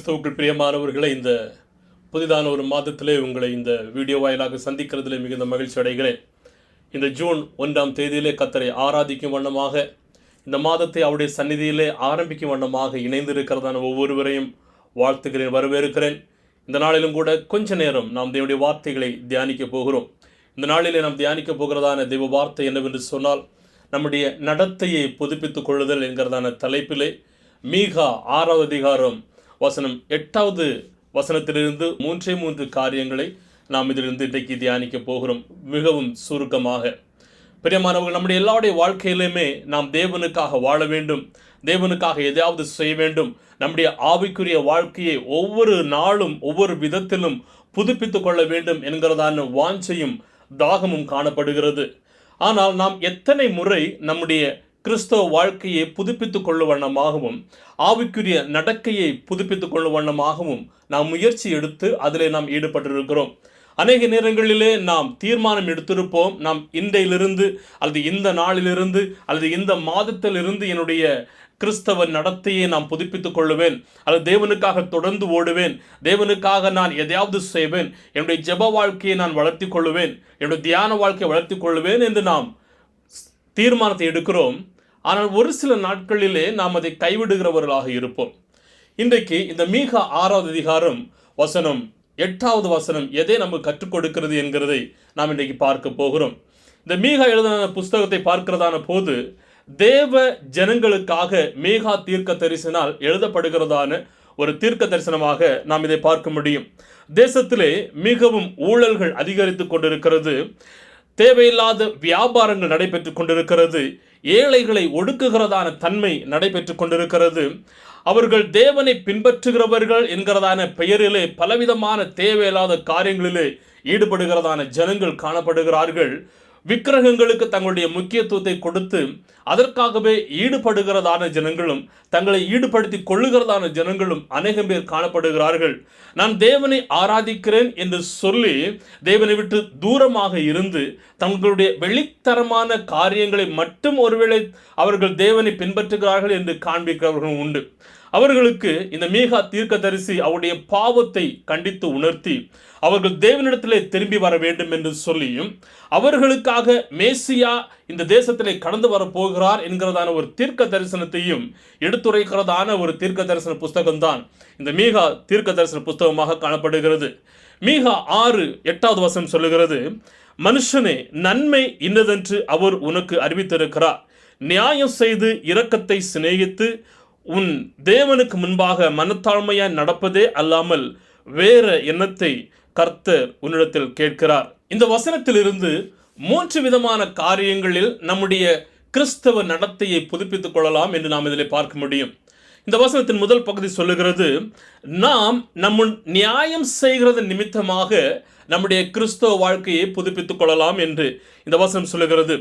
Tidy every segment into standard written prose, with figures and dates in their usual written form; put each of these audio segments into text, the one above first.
கிறிஸ்துவுக்குள் பிரியமானவர்களை, இந்த புதிதான ஒரு மாதத்திலே உங்களை இந்த வீடியோ வாயிலாக சந்திக்கிறதிலே மிகுந்த மகிழ்ச்சி அடைகிறேன். இந்த ஜூன் 1ஆம் தேதியிலே கர்த்தரை ஆராதிக்கும் வண்ணமாக, இந்த மாதத்தை அவருடைய சந்நிதியிலே ஆரம்பிக்கும் வண்ணமாக இணைந்திருக்கிறதான ஒவ்வொருவரையும் வாழ்த்துகிறேன், வரவேற்கிறேன். இந்த நாளிலும் கூட கொஞ்ச நேரம் நாம் தேவனுடைய வார்த்தைகளை தியானிக்க போகிறோம். இந்த நாளிலே நாம் தியானிக்க போகிறதான தெய்வ வார்த்தை என்னவென்று சொன்னால், நம்முடைய நடத்தையை புதுப்பித்துக் கொள்ளுதல் என்கிறதான தலைப்பிலே மீகா 6வது அதிகாரம் வசனம் 8வது வசனத்திலிருந்து 3 காரியங்களை நாம் இதிலிருந்து இன்றைக்கு தியானிக்க போகிறோம். மிகவும் சுருக்கமாக, பிரியமானவர்கள், நம்முடைய எல்லாருடைய வாழ்க்கையிலுமே நாம் தேவனுக்காக வாழ வேண்டும், தேவனுக்காக எதையாவது செய்ய வேண்டும். நம்முடைய ஆவிக்குரிய வாழ்க்கையை ஒவ்வொரு நாளும் ஒவ்வொரு விதத்திலும் புதுப்பித்துக் கொள்ள வேண்டும் என்கிறதான வாஞ்சையும் தாகமும் காணப்படுகிறது. ஆனால் நாம் எத்தனை முறை நம்முடைய கிறிஸ்தவ வாழ்க்கையை புதுப்பித்துக் கொள்ளும் வண்ணமாகவும் ஆவிக்குரிய நடக்கையை புதுப்பித்துக் கொள்ளும் வண்ணமாகவும் நாம் முயற்சி எடுத்து அதிலே நாம் ஈடுபட்டிருக்கிறோம். அநேக நேரங்களிலே நாம் தீர்மானம் எடுத்திருப்போம், நாம் இன்றையிலிருந்து அல்லது இந்த நாளிலிருந்து அல்லது இந்த மாதத்திலிருந்து என்னுடைய கிறிஸ்தவ நடத்தையை நான் புதுப்பித்துக் கொள்ளுவேன், அல்லது தேவனுக்காக தொடர்ந்து ஓடுவேன், தேவனுக்காக நான் எதையாவது செய்வேன், என்னுடைய ஜெப வாழ்க்கையை நான் வளர்த்தி கொள்ளுவேன், என்னுடைய தியான வாழ்க்கையை வளர்த்தி கொள்ளுவேன் என்று நாம் தீர்மானத்தை எடுக்கிறோம். ஆனால் ஒரு சில நாட்களிலே நாம் அதை கைவிடுகிறவர்களாக இருப்போம். இன்றைக்கு இந்த மீகா 6வது அதிகாரம் வசனம் 8வது வசனம் எதை நமக்கு கற்றுக் கொடுக்கிறது என்கிறதை நாம் இன்றைக்கு பார்க்க போகிறோம். இந்த மீகா எழுதின புஸ்தகத்தை பார்க்கிறதான போது தேவ ஜனங்களுக்காக மீகா தீர்க்க தரிசனால் எழுதப்படுகிறதான ஒரு தீர்க்க தரிசனமாக நாம் இதை பார்க்க முடியும். தேசத்திலே மிகவும் ஊழல்கள் அதிகரித்து கொண்டிருக்கிறது, தேவையில்லாத வியாபாரங்கள் நடைபெற்று கொண்டிருக்கிறது, ஏழைகளை ஒடுக்குகிறதான தன்மை நடைபெற்று கொண்டிருக்கிறது. அவர்கள் தேவனை பின்பற்றுகிறவர்கள் என்கிறதான பெயரிலே பலவிதமான தேவையில்லாத காரியங்களிலே ஈடுபடுகிறதான ஜனங்கள் காணப்படுகிறார்கள். விக்கிரகங்களுக்கு தங்களுடைய முக்கியத்துவத்தை கொடுத்து அதற்காகவே ஈடுபடுகிறதான ஜனங்களும் தங்களை ஈடுபடுத்தி கொள்ளுகிறதான ஜனங்களும் அநேகம் பேர் காணப்படுகிறார்கள். நான் தேவனை ஆராதிக்கிறேன் என்று சொல்லி தேவனை விட்டு தூரமாக இருந்து தங்களுடைய வெளித்தரமான காரியங்களை மட்டும் ஒருவேளை அவர்கள் தேவனை பின்பற்றுகிறார்கள் என்று காண்பிக்கிறவர்களும் உண்டு. அவர்களுக்கு இந்த மீகா தீர்க்கதரிசி அவருடைய பாவத்தை கண்டித்து உணர்த்தி அவர்கள் தேவனிடத்திலே திரும்பி வர வேண்டும் என்று சொல்லியும், அவர்களுக்காக மேசியா இந்த தேசத்திலே கடந்து வரப்போகிறார் என்கிறதான ஒரு தீர்க்க தரிசனத்தையும் எடுத்துரைக்கிறதான ஒரு தீர்க்க தரிசன புஸ்தகம்தான் இந்த மீகா தீர்க்க தரிசன புஸ்தகமாக காணப்படுகிறது. மீகா 6:8வது வசனம் சொல்லுகிறது, மனுஷனே, நன்மை இன்னதென்று அவர் உனக்கு அறிவித்திருக்கிறார், நியாயம் செய்து இரக்கத்தை சிநேகித்து உன் தேவனுக்கு முன்பாக மனத்தாழ்மையாய் நடப்பதே அல்லாமல் வேற எண்ணத்தை கர்த்தர் உன்னிடத்தில் கேட்கிறார். இந்த வசனத்திலிருந்து 3 விதமான காரியங்களில் நம்முடைய கிறிஸ்தவ நடத்தையை புதுப்பித்துக் கொள்ளலாம் என்று நாம் இதில் பார்க்க முடியும். இந்த வசனத்தின் முதல் பகுதி சொல்லுகிறது, நாம் நியாயம் செய்கிறது நிமித்தமாக நம்முடைய கிறிஸ்தவ வாழ்க்கையை புதுப்பித்துக் கொள்ளலாம் என்று இந்த வசனம் சொல்லுகிறது.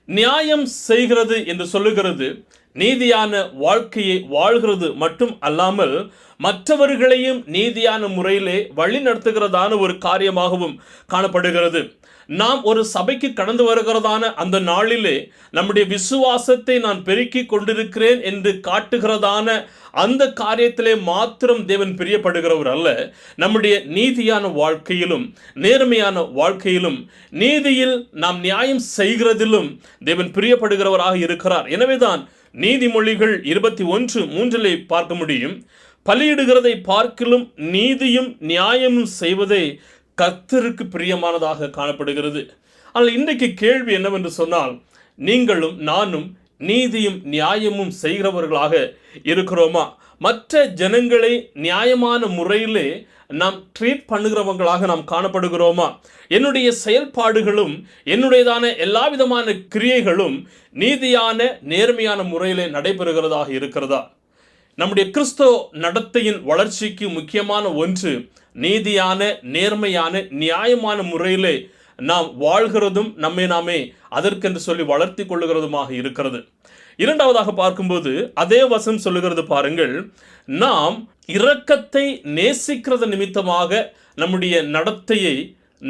நியாயம் செய்கிறது என்று சொல்லுகிறது நீதியான வாழ்க்கையை வாழ்கிறது மட்டும் அல்லாமல் மற்றவர்களையும் நீதியான முறையிலே வழி நடத்துகிறதான ஒரு காரியமாகவும் காணப்படுகிறது. நாம் ஒரு சபைக்கு கடந்து வருகிறதான அந்த நாளிலே நம்முடைய விசுவாசத்தை நான் பெருக்கி கொண்டிருக்கிறேன் என்று காட்டுகிறதான அந்த காரியத்திலே மாத்திரம் தேவன் பிரியப்படுகிறவர் அல்ல, நம்முடைய நீதியான வாழ்க்கையிலும் நேர்மையான வாழ்க்கையிலும் நீதியில் நாம் நியாயம் செய்கிறதிலும் தேவன் பிரியப்படுகிறவராக இருக்கிறார். எனவேதான் நீதிமொழிகள் 21:3 பார்க்க முடியும், பலியிடுகிறதை பார்க்கிலும் நீதியும் நியாயமும் செய்வதே கர்த்தருக்கு பிரியமானதாக காணப்படுகிறது. ஆனால் இன்றைக்கு கேள்வி என்னவென்று சொன்னால், நீங்களும் நானும் நீதியும் நியாயமும் செய்கிறவர்களாக இருக்கிறோமா? மற்ற ஜனங்களை நியாயமான முறையிலே நாம் ட்ரீட் பண்ணுகிறவங்களாக நாம் காணப்படுகிறோமா? என்னுடைய செயல்பாடுகளும் என்னுடையதான எல்லா விதமான கிரியைகளும் நீதியான நேர்மையான முறையிலே நடைபெறுகிறதாக இருக்கிறதா? நம்முடைய கிறிஸ்தவ நடத்தையின் வளர்ச்சிக்கு முக்கியமான ஒன்று நீதியான நேர்மையான நியாயமான முறையிலே நாம் வாழ்கிறதும் நம்மை நாமே அதற்கென்று சொல்லி வளர்த்தி கொள்ளுகிறதுமாக இருக்கிறது. இரண்டாவதாக பார்க்கும்போது அதே வசனம் சொல்லுகிறது பாருங்கள், நாம் இரக்கத்தை நேசிக்கிறது நிமித்தமாக நம்முடைய நடத்தையை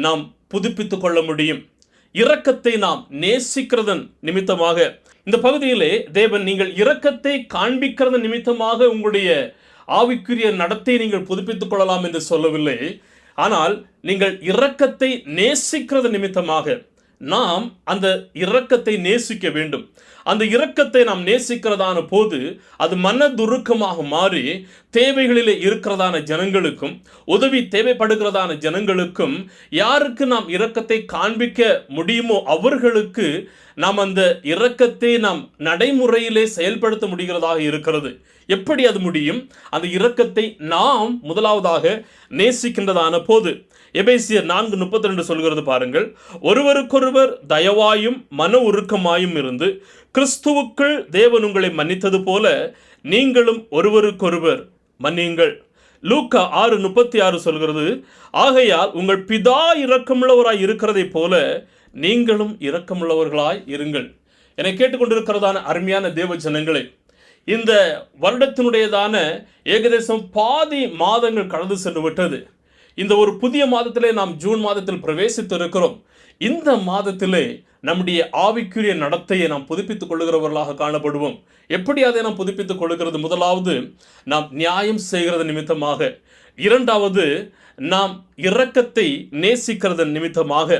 நாம் புதுப்பித்துக் கொள்ள முடியும். இரக்கத்தை நாம் நேசிக்கிறதன் நிமித்தமாக இந்த பகுதியிலே தேவன் நீங்கள் இரக்கத்தை காண்பிக்கிறது நிமித்தமாக உங்களுடைய ஆவிக்குரிய நடத்தை நீங்கள் புதுப்பித்துக் கொள்ளலாம் என்று சொல்லவில்லை. ஆனால் நீங்கள் இரக்கத்தை நேசிக்கிறது நிமித்தமாக நாம் அந்த இரக்கத்தை நேசிக்க வேண்டும். அந்த இரக்கத்தை நாம் நேசிக்கிறதான போது அது மனதுருக்கமாக மாறி தேவைகளிலே இருக்கிறதான ஜனங்களுக்கும், உதவி தேவைப்படுகிறதான ஜனங்களுக்கும் யாருக்கு நாம் இரக்கத்தை காண்பிக்க முடியுமோ அவர்களுக்கு நாம் அந்த இரக்கத்தை நாம் நடைமுறையிலே செயல்படுத்த முடிகிறதாக இருக்கிறது. எப்படி அது முடியும்? அந்த இரக்கத்தை நாம் முதலாவதாக நேசிக்கின்றதான போது எபேசியர் 4:32 சொல்கிறது பாருங்கள். ஒருவருக்கொருவர் தயவாயும் மன உருக்கமாயும் இருந்து கிறிஸ்துவுக்குள் தேவன் உங்களை மன்னித்தது போல நீங்களும் ஒருவருக்கொருவர் மன்னியுங்கள். லூக்கா 6:36 சொல்கிறது, ஆகையால் உங்கள் பிதா இரக்கமுள்ளவராய் இருக்கிறதை போல நீங்களும் இரக்கமுள்ளவர்களாய் இருங்கள். என்னை கேட்டுக்கொண்டிருக்கிறதான அருமையான தேவ ஜனங்களே, இந்த வருடத்தினுடையதான ஏகதேசம் பாதி மாதங்கள் கடந்து சென்று விட்டது. இந்த ஒரு புதிய மாதத்திலே நாம் ஜூன் மாதத்தில் பிரவேசித்து இருக்கிறோம். இந்த மாதத்திலே நம்முடைய ஆவிக்குரிய நடத்தையை நாம் புதுப்பித்துக் கொள்ளுகிறவர்களாக காணப்படுவோம். எப்படி அதை நாம் புதுப்பித்துக் கொள்ளுகிறது? முதலாவது, நாம் நியாயம் செய்கிறது நிமித்தமாக. இரண்டாவது, நாம் இரக்கத்தை நேசிக்கிறது நிமித்தமாக.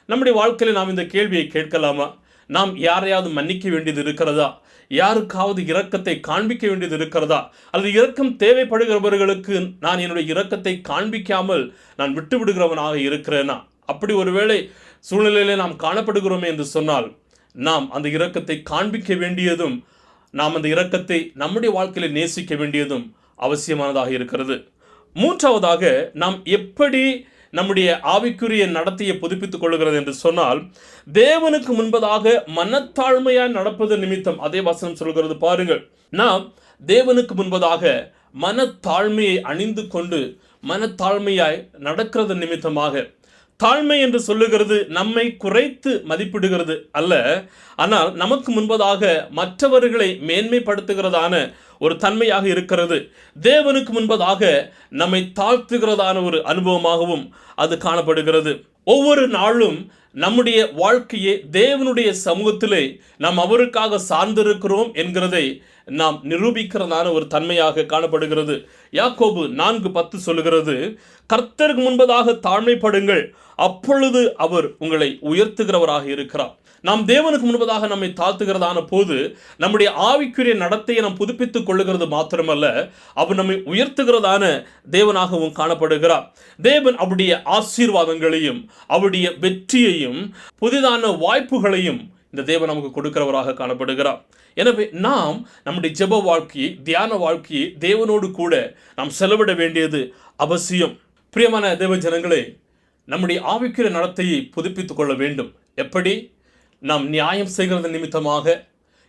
நம்முடைய வாழ்க்கையில் நாம் இந்த கேள்வியை கேட்கலாமா? நாம் யாரையாவது மன்னிக்க வேண்டியது இருக்கிறதா? யாருக்காவது இரக்கத்தை காண்பிக்க வேண்டியது இருக்கிறதா? அல்லது இரக்கம் தேவைப்படுகிறவர்களுக்கு நான் என்னுடைய இரக்கத்தை காண்பிக்காமல் நான் விட்டு விடுகிறவனாக இருக்கிறேனா? அப்படி ஒருவேளை சூழ்நிலையிலே நாம் காணப்படுகிறோமே என்று சொன்னால் நாம் அந்த இரக்கத்தை காண்பிக்க வேண்டியதும், நாம் அந்த இரக்கத்தை நம்முடைய வாழ்க்கையில் நேசிக்க வேண்டியதும் அவசியமானதாக இருக்கிறது. மூன்றாவதாக, நாம் எப்படி நம்முடைய ஆவிக்குரிய நடத்தையை புதுப்பித்துக் கொள்கிறது என்று சொன்னால், தேவனுக்கு முன்பதாக மனத்தாழ்மையாய் நடப்பது நிமித்தம். அதே வசனம் சொல்கிறது பாருங்கள். நாம் தேவனுக்கு முன்பதாக மனத்தாழ்மையை அணிந்து கொண்டு மனத்தாழ்மையாய் நடக்கிறது நிமித்தமாக. தாழ்மை என்று சொல்லுகிறது நம்மை குறைத்து மதிப்பிடுகிறது அல்ல, ஆனால் நமக்கு முன்பதாக மற்றவர்களை மேன்மைப்படுத்துகிறதான ஒரு தன்மையாக இருக்கிறது. தேவனுக்கு முன்பதாக நம்மை தாழ்த்துகிறதான ஒரு அனுபவமாகவும் அது காணப்படுகிறது. ஒவ்வொரு நாளும் நம்முடைய வாழ்க்கையை தேவனுடைய சமூகத்திலே நாம் அவருக்காக சார்ந்திருக்கிறோம் என்கிறதை நாம் நிரூபிக்கிறதான ஒரு தன்மையாக காணப்படுகிறது. யாக்கோபு 4:10 சொல்லுகிறது, கர்த்தருக்கு முன்பதாக தாழ்மைப்படுங்கள், அப்பொழுது அவர் உங்களை உயர்த்துகிறவராக இருக்கிறார். நாம் தேவனுக்கு முன்பதாக நம்மை தாழ்த்துகிறதான போது நம்முடைய ஆவிக்குரிய நடத்தையை நாம் புதுப்பித்துக் கொள்ளுகிறது மாத்திரமல்ல, அவர் நம்மை உயர்த்துகிறதான தேவனாகவும் காணப்படுகிறார். தேவன் அவருடைய ஆசீர்வாதங்களையும் அவருடைய வெற்றியையும் புதிதான வாய்ப்புகளையும் இந்த தேவன் நமக்கு கொடுக்கிறவராக காணப்படுகிறார். எனவே நாம் நம்முடைய ஜெப வாழ்க்கையை, தியான வாழ்க்கையை தேவனோடு கூட நாம் செலவிட வேண்டியது அவசியம். பிரியமான தேவ ஜனங்களே, நம்முடைய ஆவிக்குரிய நடத்தையை புதுப்பித்துக் கொள்ள வேண்டும். எப்படி? நாம் நியாயம் செய்கிறது நிமித்தமாக,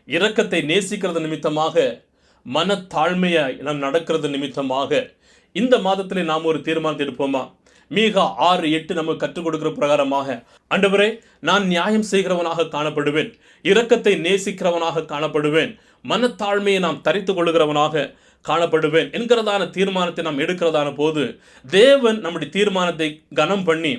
இரக்கத்தை நேசிக்கிறது நிமித்தமாக, மனத்தாழ்மையாய் நாம் நடக்கிறது நிமித்தமாக. இந்த மாதத்திலே நாம் ஒரு தீர்மானத்தை எடுப்போமா? மீகா 6:8 நமக்கு கற்றுக் கொடுக்கிற பிரகாரமாக, ஆண்டவரே, நான் நியாயம் செய்கிறவனாக காணப்படுவேன், இரக்கத்தை நேசிக்கிறவனாக காணப்படுவேன், மனத்தாழ்மையை நாம் தரித்து கொள்ளுகிறவனாக காணப்படுவேன் என்கிறதான தீர்மானத்தை நாம் எடுக்கிறதான போது தேவன் நம்முடைய தீர்மானத்தை கனம் பண்ணி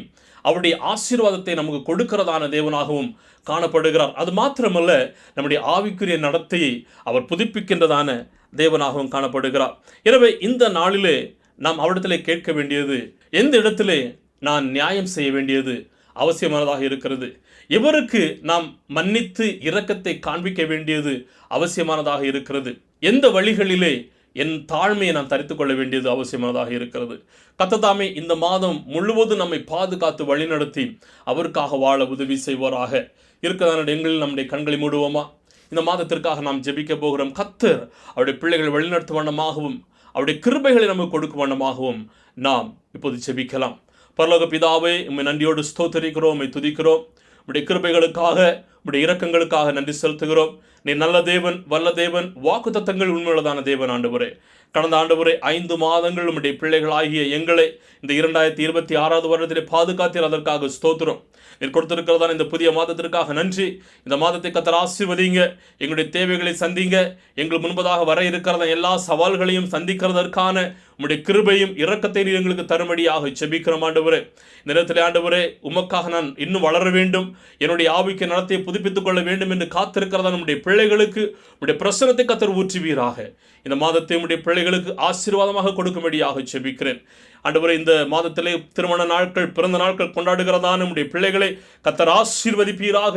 அவருடைய ஆசீர்வாதத்தை நமக்கு கொடுக்கிறதான தேவனாகவும் காணப்படுகிறார். அது மாத்திரமல்ல, நம்முடைய ஆவிக்குரிய நடத்தையை அவர் புதுப்பிக்கின்றதான தேவனாகவும் காணப்படுகிறார். எனவே இந்த நாளிலே நாம் அவரிடத்திலே கேட்க வேண்டியது, எந்த இடத்திலே நான் நியாயம் செய்ய வேண்டியது அவசியமானதாக இருக்கிறது? இவருக்கு நாம் மன்னித்து இரக்கத்தை காண்பிக்க வேண்டியது அவசியமானதாக இருக்கிறது? எந்த வழிகளிலே என் தாழ்மையை நான் தரித்து கொள்ள வேண்டியது அவசியமானதாக இருக்கிறது? கர்த்தர் இந்த மாதம் முழுவதும் நம்மை பாதுகாத்து வழிநடத்தி அவருக்காக வாழ உதவி செய்வாராக. இருக்கிறதான எங்களில் நம்முடைய கண்களை மூடுவோமா? இந்த மாதத்திற்காக நாம் ஜெபிக்க போகிறோம். கர்த்தர் அவருடைய பிள்ளைகளை வழிநடத்தும் வண்ணமாகவும் அவருடைய கிருபைகளை நமக்கு கொடுக்கும் வண்ணமாகவும் நாம் இப்போது ஜெபிக்கலாம். பரலோக பிதாவே, உம்மை நன்றியோடு ஸ்தோத்திரிக்கிறோம், உம்மை துதிக்கிறோம். உம்முடைய கிருபைகளுக்காக, உம்முடைய இரக்கங்களுக்காக நன்றி செலுத்துகிறோம். நீ நல்ல தேவன், வல்ல தேவன், வாக்குத்தத்தங்கள் உண்மையுள்ளதான தேவன். ஆண்டவரே, கடந்த ஆண்டவரே 5 மாதங்கள் உம்முடைய பிள்ளைகளாகிய எங்களை இந்த 2026 வருடத்திலே பாதுகாத்தீர். அதற்காக ஸ்தோத்திரம். நீர் கொடுத்திருக்கிறதான இந்த புதிய மாதத்திற்காக நன்றி. இந்த மாதத்தை கர்த்தர் ஆசீர்வதிங்க, எங்களுடைய தேவைகளை சந்திங்க. எங்கள் முன்பதாக வர இருக்கிறத எல்லா சவால்களையும் சந்திக்கிறதற்கான உம்முடைய கிருபையும் இரக்கத்தை நீர் எங்களுக்கு தரும்படியாக ஜெபிக்கிறோம் ஆண்டவரே. இந்த நேரத்தில் ஆண்டவரே, உமக்காக நான் இன்னும் வளர வேண்டும், என்னுடைய ஆவிக்கு நலத்தை புதுப்பித்துக் கொள்ள வேண்டும் என்று காத்திருக்கிறதா நம்முடைய பிள்ளைகளுக்கு உம்முடைய பிரசனத்தை கர்த்தர் ஊற்றுவீராக. இந்த மாதத்தை உம்முடைய பிள்ளைகளுக்கு ஆசீர்வாதமாக கொடுக்கும்படியாக ஜெபிக்கிறேன் ஆண்டவரே. இந்த மாதத்திலே திருமண நாட்கள், பிறந்த நாட்கள் கொண்டாடுகிறதான நம்முடைய பிள்ளைகளை கர்த்தர் ஆசீர்வதிப்பீராக.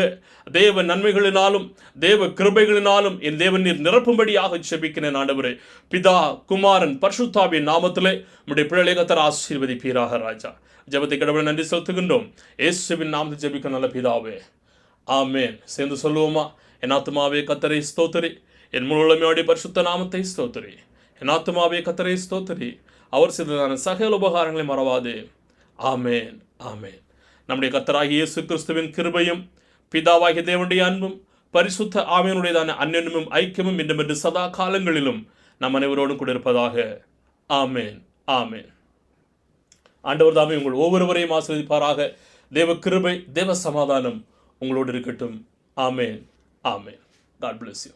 தேவ நன்மைகளினாலும் தேவ கிருபைகளினாலும் என் தேவன் நீர் நிரப்பும்படியாக ஜெபிக்கிறேன் ஆண்டவரே. பிதா, குமாரன், பரிசுத்தாவின் நாமத்திலே நம்முடைய பிள்ளைகளை கர்த்தர் ஆசீர்வதிப்பீராக ராஜா. ஜெபத்தை கடவுளை நன்றி செலுத்துகின்றோம். இயேசுவின் நாமத்தில் ஜெபிக்க நல்ல பிதாவே, ஆமென். சேர்ந்து சொல்லுவோமா? என் ஆத்துமாவே கர்த்தரை ஸ்தோத்திரி, என் முழு உள்ளமையோட பரிசுத்த நாமத்தை ஸ்தோத்திரி. என் ஆத்துமாவே கர்த்தரை ஸ்தோத்திரி, அவர் செய்ததான சகல உபகாரங்களை மறவாதே. ஆமென், ஆமென். நம்முடைய கர்த்தராகிய இயேசு கிறிஸ்துவின் கிருபையும் பிதாவாகிய தேவனுடைய அன்பும் பரிசுத்த ஆவியானவருடையதான அன்யோன்யமும் ஐக்கியமும் இன்றுமென்று சதா காலங்களிலும் நம் அனைவரோடும் கூட இருப்பதாக. ஆமென், ஆமென். ஆண்டவர் தாமே உங்கள் ஒவ்வொருவரையும் ஆசீர்வதிப்பாராக. தேவ கிருபை, தேவ சமாதானம் உங்களோடு இருக்கட்டும். ஆமென், ஆமென். God bless you.